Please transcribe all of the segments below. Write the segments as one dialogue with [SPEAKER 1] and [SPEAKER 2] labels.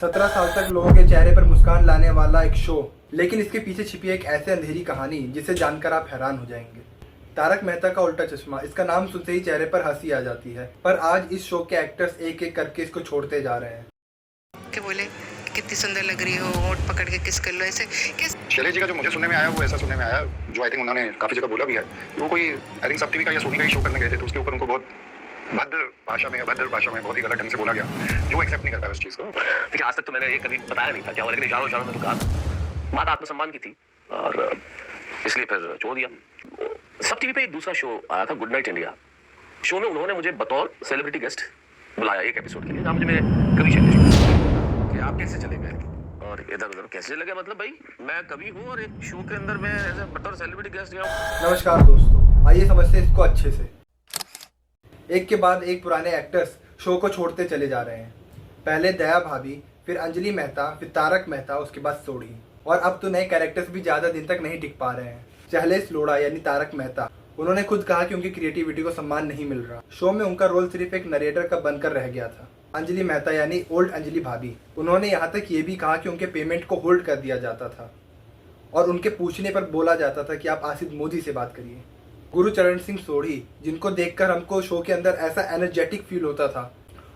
[SPEAKER 1] 17 साल तक लोगों के चेहरे पर मुस्कान लाने वाला एक शो, लेकिन इसके पीछे छिपी एक ऐसे अंधेरी कहानी जिसे जानकर आप हैरान हो जाएंगे। तारक मेहता का उल्टा चश्मा, इसका नाम सुनते ही चेहरे पर हंसी आ जाती है, पर आज इस शो के एक्टर्स एक एक करके इसको छोड़ते जा रहे हैं।
[SPEAKER 2] के बोले कितनी सुंदर लग रही हो, होंठ पकड़ के किस कर लो, ऐसे किस।
[SPEAKER 3] शैलेश जी का जो मुझे सुनने में आया वो ऐसा सुनने में आया, जो आई थिंक उन्होंने काफी जगह बोला भी है। वो कोई आई थिंक सब टीवी का या सोनी का ही शो करने गए थे, तो उसके ऊपर उनको बहुत भद्र भाषा में बहुत ही गलत ढंग से बोला गया, जो एक्सेप्ट नहीं करता है उस चीज को।
[SPEAKER 4] देखिए, आज तक तो मैंने ये कभी बताया नहीं था क्या हुआ, लेकिन इशारों में तो कहा। बात आत्मसम्मान की थी और इसलिए फिर छोड़ दिया। सब टीवी पे एक दूसरा शो आया था, गुड नाइट इंडिया। शो में उन्होंने मुझे बतौर सेलिब्रिटी गेस्ट बुलाया एक एपिसोड के लिए, जहाँ मुझे मेरे कवि शैलेश कि आप कैसे चले गए और इधर उधर कैसे लगे। मतलब भाई, मैं कवि हूँ और एक शो के अंदर मैं एज बतौर सेलिब्रिटी गेस्ट गया।
[SPEAKER 1] नमस्कार दोस्तों, आइए समझते हैं इसको अच्छे से। एक के बाद एक पुराने एक्टर्स शो को छोड़ते चले जा रहे हैं। पहले दया भाभी, फिर अंजलि मेहता, फिर तारक मेहता, उसके बाद सोढ़ी, और अब तो नए कैरेक्टर्स भी ज्यादा दिन तक नहीं टिक पा रहे हैं। शैलेश लोढ़ा यानी तारक मेहता, उन्होंने खुद कहा कि उनकी क्रिएटिविटी को सम्मान नहीं मिल रहा। शो में उनका रोल सिर्फ एक नरेटर का बनकर रह गया था। अंजलि मेहता यानी ओल्ड अंजलि भाभी, उन्होंने यहाँ तक ये भी कहा कि उनके पेमेंट को होल्ड कर दिया जाता था और उनके पूछने पर बोला जाता था कि आप आसिफ मोदी से बात करिए। गुरुचरण सिंह सोढ़ी, जिनको देखकर हमको शो के अंदर ऐसा एनर्जेटिक फील होता था,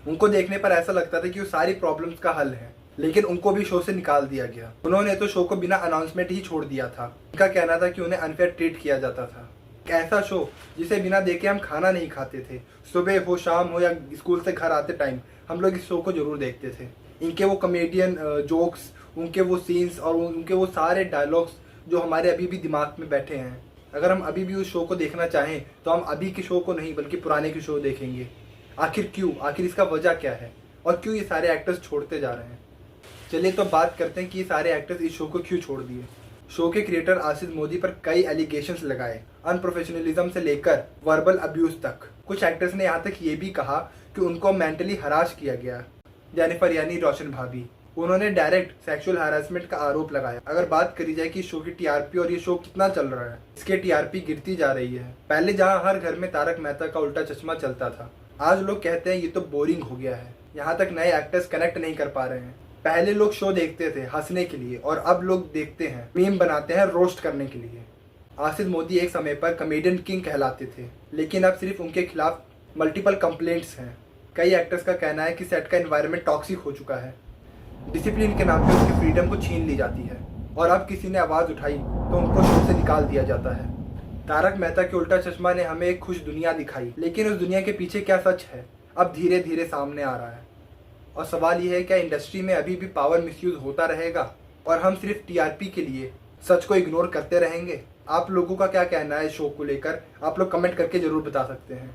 [SPEAKER 1] उनको देखने पर ऐसा लगता था कि वो सारी प्रॉब्लम्स का हल है, लेकिन उनको भी शो से निकाल दिया गया। उन्होंने तो शो को बिना अनाउंसमेंट ही छोड़ दिया था। उनका कहना था कि उन्हें अनफेयर ट्रीट किया जाता था। एक ऐसा शो जिसे बिना देखे हम खाना नहीं खाते थे। सुबह हो, शाम हो या स्कूल से घर आते टाइम हम लोग इस शो को जरूर देखते थे। इनके वो कॉमेडियन जोक्स, उनके वो सीन्स और उनके वो सारे डायलॉग्स जो हमारे अभी भी दिमाग में बैठे हैं। अगर हम अभी भी उस शो को देखना चाहें तो हम अभी के शो को नहीं बल्कि पुराने के शो देखेंगे। आखिर क्यों, आखिर इसका वजह क्या है और क्यों ये सारे एक्टर्स छोड़ते जा रहे हैं। चलिए तो बात करते हैं कि ये सारे एक्टर्स इस शो को क्यों छोड़ दिए। शो के क्रिएटर आसिफ मोदी पर कई एलिगेशंस लगाए, अनप्रोफेशनलिज्म से लेकर वर्बल अब्यूज तक। कुछ एक्टर्स ने यहाँ तक ये भी कहा कि उनको मेंटली हरास किया गया। जेनिफर यानी रोशन भाभी, उन्होंने डायरेक्ट सेक्सुअल हैरेसमेंट का आरोप लगाया। अगर बात करी जाए कि शो की टीआरपी और ये शो कितना चल रहा है, इसके टीआरपी गिरती जा रही है। पहले जहां हर घर में तारक मेहता का उल्टा चश्मा चलता था, आज लोग कहते हैं ये तो बोरिंग हो गया है। यहाँ तक नए एक्टर्स कनेक्ट नहीं कर पा रहे हैं। पहले लोग शो देखते थे हंसने के लिए और अब लोग देखते हैं, मीम बनाते हैं रोस्ट करने के लिए। आसिफ मोदी एक समय पर कॉमेडियन किंग कहलाते थे, लेकिन अब सिर्फ उनके खिलाफ मल्टीपल कंप्लेंट्स हैं। कई एक्टर्स का कहना है कि सेट का एनवायरनमेंट टॉक्सिक हो चुका है। डिसिप्लिन के नाम पे उनकी फ्रीडम को छीन ली जाती है और अब किसी ने आवाज़ उठाई तो उनको शो से निकाल दिया जाता है। तारक मेहता के उल्टा चश्मा ने हमें एक खुश दुनिया दिखाई, लेकिन उस दुनिया के पीछे क्या सच है अब धीरे धीरे सामने आ रहा है। और सवाल यह है, क्या इंडस्ट्री में अभी भी पावर मिसयूज होता रहेगा और हम सिर्फ टीआरपी के लिए सच को इग्नोर करते रहेंगे। आप लोगों का क्या कहना है इस शो को लेकर, आप लोग कमेंट करके जरूर बता सकते हैं।